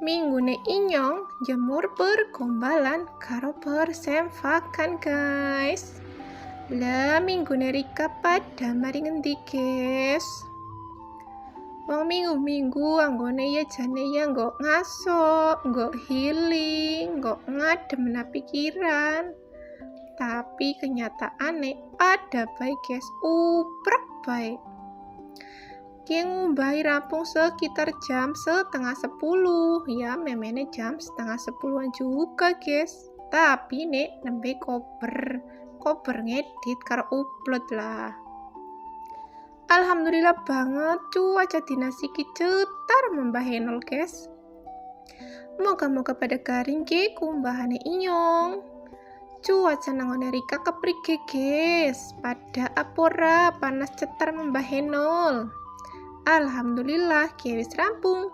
Minggune inyong jemur pergombalan karo persemfakan guys. Lah minggune Rika pada mari ngendi guys? Wong minggu-minggu anggone ya jane ya nggo ngaso, nggo healing, nggo ngadem pikiran. Tapi kenyataane pada baik guys, uprek baik. Ki ngumbahi rampung sekitar jam 9:30 ya, memene jam 9:30 juga guys. Tapi nek nembe kober ngedit karo upload lah. Alhamdulillah banget cuaca dinasiki cetar membahenol guys. Moga-moga pada garing ke kumbahane inyong. Cuaca nangone Rika keprige guys, pada apora panas cetar membahenol. Alhamdulillah wis rampung.